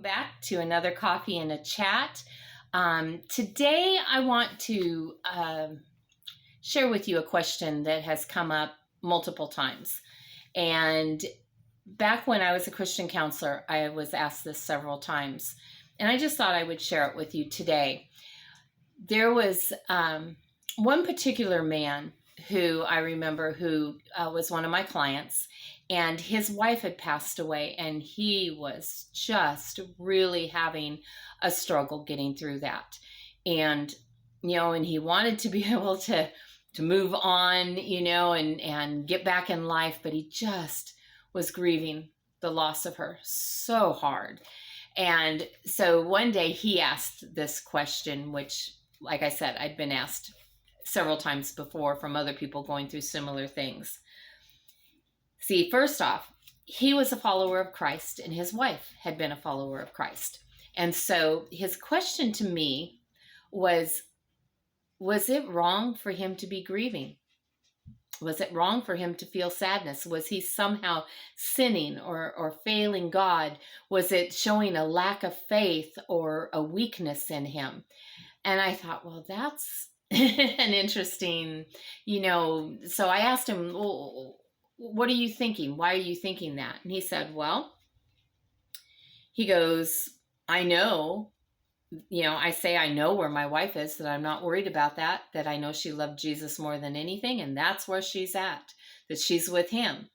back to another coffee and a chat. Today, I want to share with you a question that has come up multiple times. And back when I was a Christian counselor, I was asked this several times. And I just thought I would share it with you today. There was one particular man who I remember who was one of my clients, and his wife had passed away, and he was just really having a struggle getting through that. And, and he wanted to be able to move on, and get back in life, but he just was grieving the loss of her so hard. And so one day he asked this question, which, like I said, I'd been asked several times before from other people going through similar things. See, first off, he was a follower of Christ and his wife had been a follower of Christ. And so his question to me was it wrong for him to be grieving? Was it wrong for him to feel sadness? Was he somehow sinning or failing God? Was it showing a lack of faith or a weakness in him? And I thought, well, that's an interesting, so I asked him, well, what are you thinking? Why are you thinking that? And he said, well, he goes, I know, I know where my wife is, that I'm not worried about that I know she loved Jesus more than anything, and that's where she's at, that she's with him.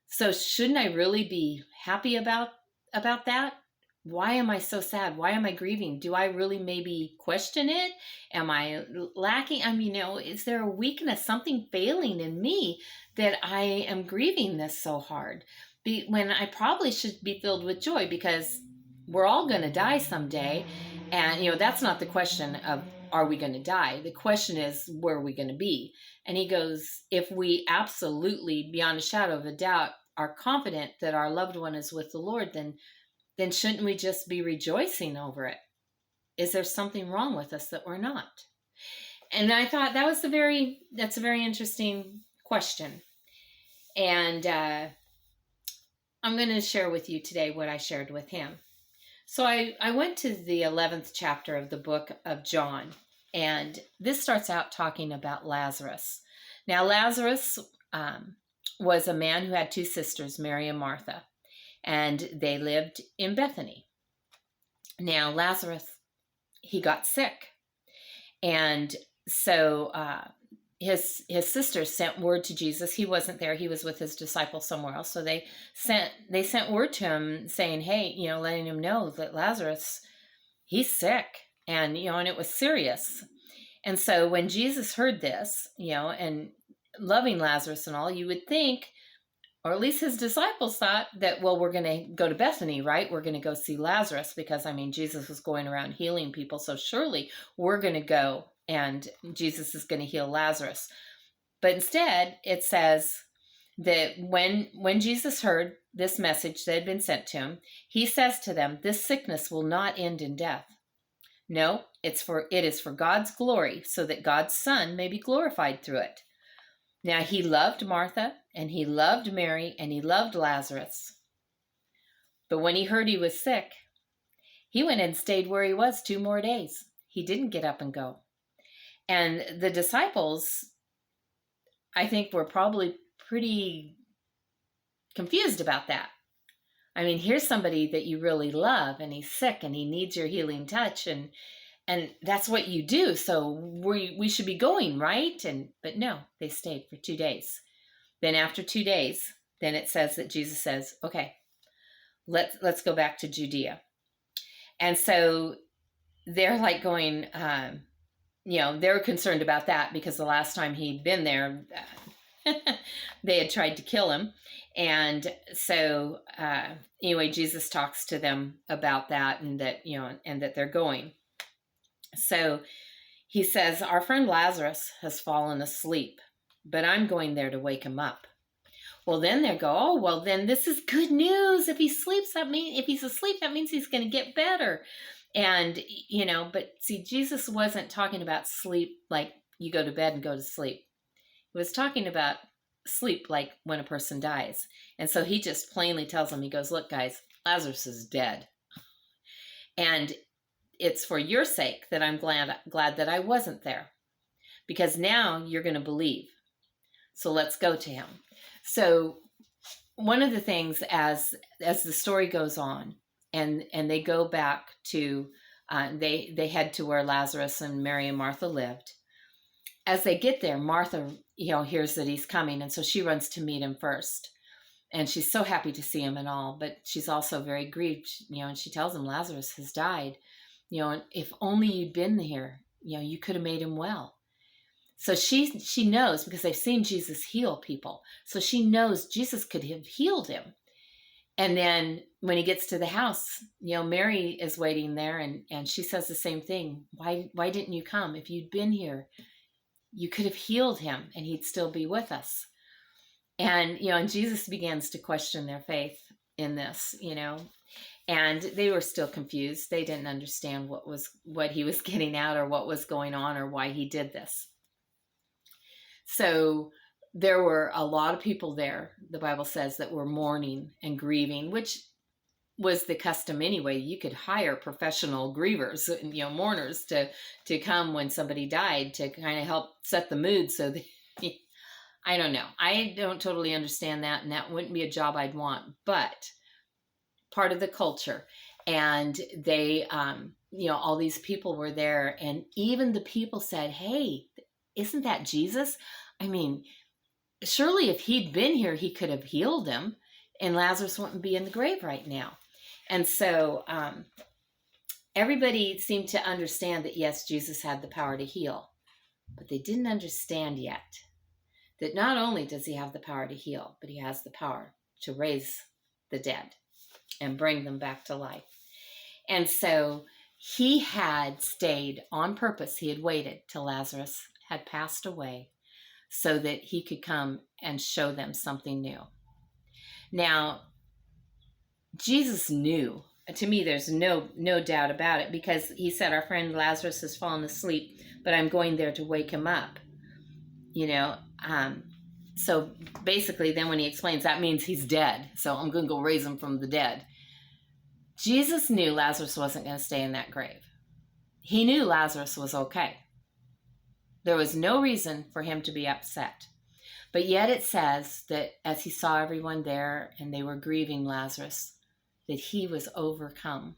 So shouldn't I really be happy about that? Why am I so sad? Why am I grieving? Do I really maybe question it? Am I lacking? Is there a weakness, something failing in me that I am grieving this so hard? When I probably should be filled with joy, because we're all going to die someday. And, that's not the question of, are we going to die? The question is, where are we going to be? And he goes, if we absolutely, beyond a shadow of a doubt, are confident that our loved one is with the Lord, then shouldn't we just be rejoicing over it? Is there something wrong with us that we're not? And I thought that's a very interesting question. And I'm going to share with you today what I shared with him. So I went to the 11th chapter of the book of John, and this starts out talking about Lazarus. Now, Lazarus was a man who had two sisters, Mary and Martha, and they lived in Bethany. Now, Lazarus, he got sick, and so his sisters sent word to Jesus. He wasn't there. He was with his disciples somewhere else. So they sent word to him saying, hey, letting him know that Lazarus, he's sick, and, and it was serious. And so when Jesus heard this, and loving Lazarus and all, you would think, or at least his disciples thought that, well, we're going to go to Bethany, right? We're going to go see Lazarus because, Jesus was going around healing people. So surely we're going to go and Jesus is going to heal Lazarus. But instead, it says that when Jesus heard this message that had been sent to him, he says to them, this sickness will not end in death. No, it is for God's glory, so that God's Son may be glorified through it. Now, he loved Martha, and he loved Mary, and he loved Lazarus. But when he heard he was sick, he went and stayed where he was 2 more days. He didn't get up and go. And the disciples, I think, were probably pretty confused about that. Here's somebody that you really love, and he's sick, and he needs your healing touch, and that's what you do. So we should be going, right? But no, they stayed for 2 days. Then after 2 days, then it says that Jesus says, okay, let's go back to Judea. And so they're like going, they're concerned about that because the last time he'd been there, they had tried to kill him. And so anyway, Jesus talks to them about that, and that, and that they're going. So he says, our friend Lazarus has fallen asleep, but I'm going there to wake him up. Well, then they go, oh, well, then this is good news. If he's asleep, that means he's going to get better. And, but see, Jesus wasn't talking about sleep like you go to bed and go to sleep. He was talking about sleep like when a person dies. And so he just plainly tells them, he goes, look, guys, Lazarus is dead. And it's for your sake that I'm glad that I wasn't there, because now you're going to believe. So let's go to him. So one of the things, as the story goes on, and they go back to they head to where Lazarus and Mary and Martha lived. As they get there, Martha, hears that he's coming, and so she runs to meet him first. And she's so happy to see him and all, but she's also very grieved, and she tells him Lazarus has died. And if only you'd been here, you could have made him well. So she knows, because they've seen Jesus heal people. So she knows Jesus could have healed him. And then when he gets to the house, Mary is waiting there, and she says the same thing. Why didn't you come? If you'd been here, you could have healed him and he'd still be with us. And, and Jesus begins to question their faith in this, and they were still confused. They didn't understand what he was getting at, or what was going on, or why he did this. So there were a lot of people there, the Bible says, that were mourning and grieving, which was the custom anyway. You could hire professional grievers, mourners to come when somebody died, to kind of help set the mood. So I don't know. I don't totally understand that, and that wouldn't be a job I'd want, but part of the culture. And they, all these people were there, and even the people said, hey, isn't that Jesus? I mean, surely if he'd been here, he could have healed him, and Lazarus wouldn't be in the grave right now. And so everybody seemed to understand that, yes, Jesus had the power to heal, but they didn't understand yet that not only does he have the power to heal, but he has the power to raise the dead and bring them back to life. And so he had stayed on purpose. He had waited till Lazarus had passed away so that he could come and show them something new. Now, Jesus knew. To me, there's no doubt about it, because he said, our friend Lazarus has fallen asleep, but I'm going there to wake him up. So basically then when he explains, that means he's dead. So I'm going to go raise him from the dead. Jesus knew Lazarus wasn't going to stay in that grave. He knew Lazarus was okay. There was no reason for him to be upset. But yet it says that as he saw everyone there and they were grieving Lazarus, that he was overcome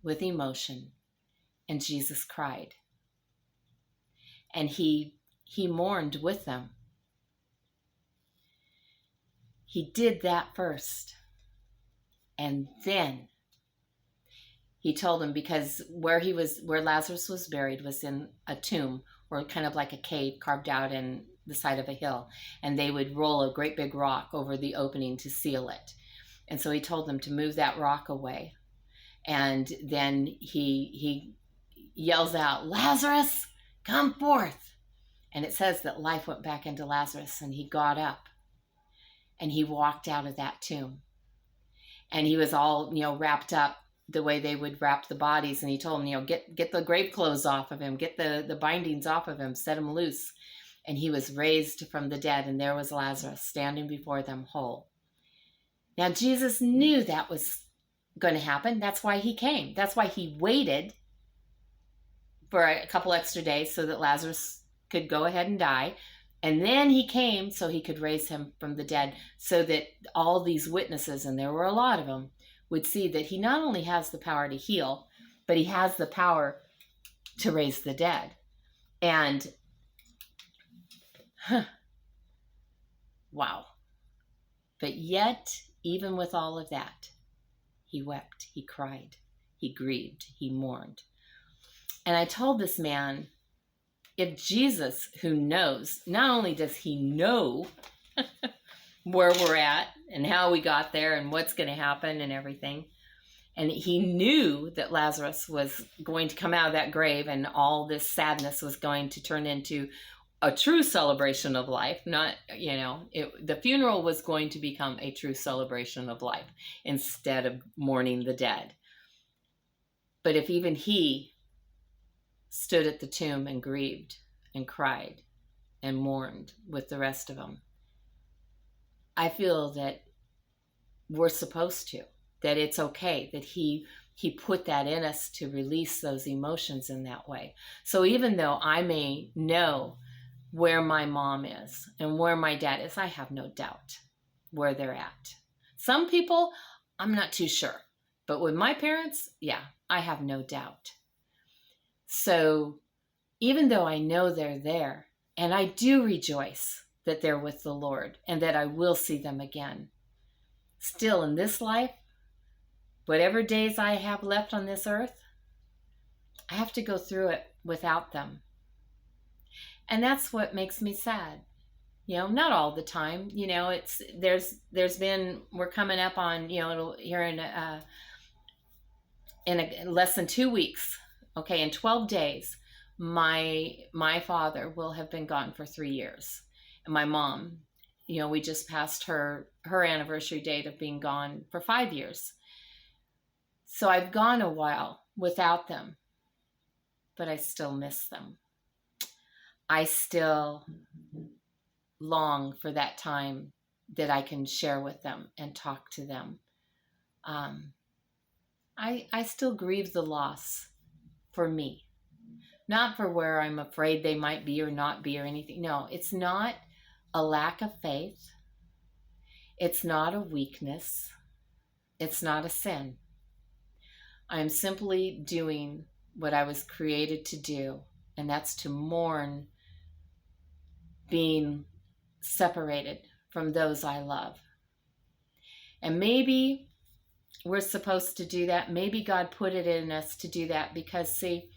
with emotion, and Jesus cried. And he mourned with them. He did that first. And then he told them, because where Lazarus was buried was in a tomb, or kind of like a cave carved out in the side of a hill. And they would roll a great big rock over the opening to seal it. And so he told them to move that rock away. And then he yells out, Lazarus, come forth. And it says that life went back into Lazarus, and he got up and he walked out of that tomb. And he was all, wrapped up the way they would wrap the bodies. And he told them, get the grave clothes off of him, get the bindings off of him, set him loose. And he was raised from the dead, and there was Lazarus standing before them whole. Now, Jesus knew that was going to happen. That's why he came. That's why he waited for a couple extra days so that Lazarus could go ahead and die. And then he came so he could raise him from the dead, so that all these witnesses, and there were a lot of them, would see that he not only has the power to heal, but he has the power to raise the dead. And, wow. But yet, even with all of that, he wept, he cried, he grieved, he mourned. And I told this man, if Jesus, who knows, not only does he know where we're at and how we got there and what's going to happen and everything, and he knew that Lazarus was going to come out of that grave and all this sadness was going to turn into a true celebration of life, not, the funeral was going to become a true celebration of life instead of mourning the dead. But if even he stood at the tomb and grieved and cried and mourned with the rest of them, I feel that we're supposed to, that it's okay, that he He put that in us to release those emotions in that way. So even though I may know where my mom is and where my dad is, I have no doubt where they're at. Some people, I'm not too sure. But with my parents, yeah, I have no doubt. So even though I know they're there, and I do rejoice that they're with the Lord and that I will see them again, still in this life, whatever days I have left on this earth, I have to go through it without them. And that's what makes me sad. Not all the time. There's been, we're coming up on, here in less than 2 weeks, okay, in 12 days, my father will have been gone for 3 years. And my mom, we just passed her anniversary date of being gone for 5 years. So I've gone a while without them, but I still miss them. I still long for that time that I can share with them and talk to them. I still grieve the loss for me, not for where I'm afraid they might be or not be or anything. No, it's not a lack of faith. It's not a weakness. It's not a sin. I'm simply doing what I was created to do, and that's to mourn being separated from those I love. And maybe we're supposed to do that. Maybe God put it in us to do that because, see,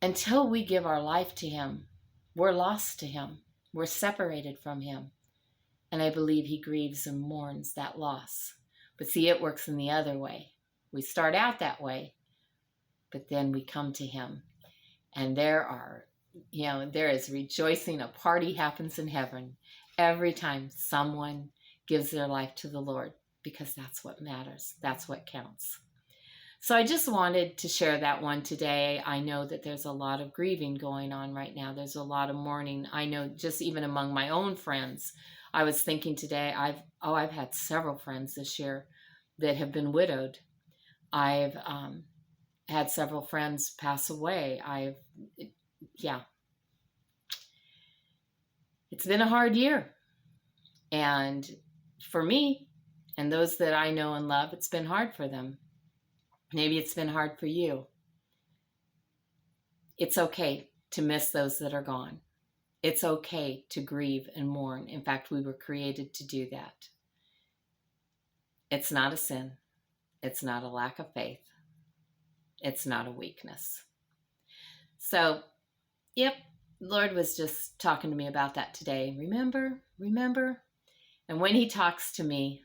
until we give our life to Him, we're lost to Him. We're separated from Him. And I believe He grieves and mourns that loss. But see, it works in the other way. We start out that way, but then we come to Him. And there is rejoicing. A party happens in heaven every time someone gives their life to the Lord, because that's what matters. That's what counts. So I just wanted to share that one today. I know that there's a lot of grieving going on right now. There's a lot of mourning. I know just even among my own friends. I was thinking today, I've had several friends this year that have been widowed. I've had several friends pass away. It's been a hard year. And for me and those that I know and love, it's been hard for them. Maybe it's been hard for you. It's okay to miss those that are gone. It's okay to grieve and mourn. In fact, we were created to do that. It's not a sin. It's not a lack of faith. It's not a weakness. So, yep, Lord was just talking to me about that today. Remember? And when He talks to me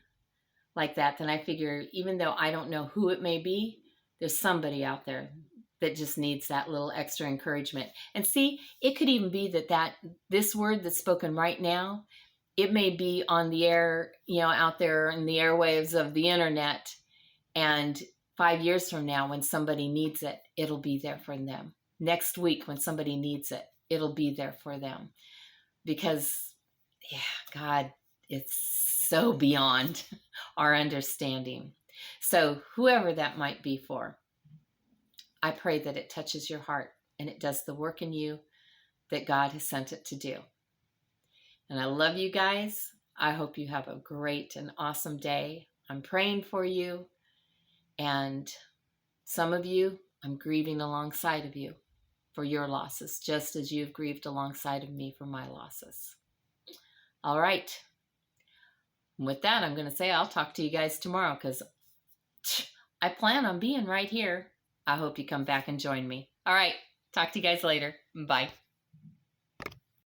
like that, then I figure, even though I don't know who it may be, there's somebody out there that just needs that little extra encouragement. And see, it could even be that this word that's spoken right now, it may be on the air, out there in the airwaves of the internet. And 5 years from now, when somebody needs it, it'll be there for them. Next week, when somebody needs it, it'll be there for them. Because, God, it's so beyond our understanding. So whoever that might be for, I pray that it touches your heart and it does the work in you that God has sent it to do. And I love you guys. I hope you have a great and awesome day. I'm praying for you. And some of you, I'm grieving alongside of you for your losses, just as you've grieved alongside of me for my losses. All right. With that, I'm going to say I'll talk to you guys tomorrow, because I plan on being right here. I hope you come back and join me. All right. Talk to you guys later. Bye.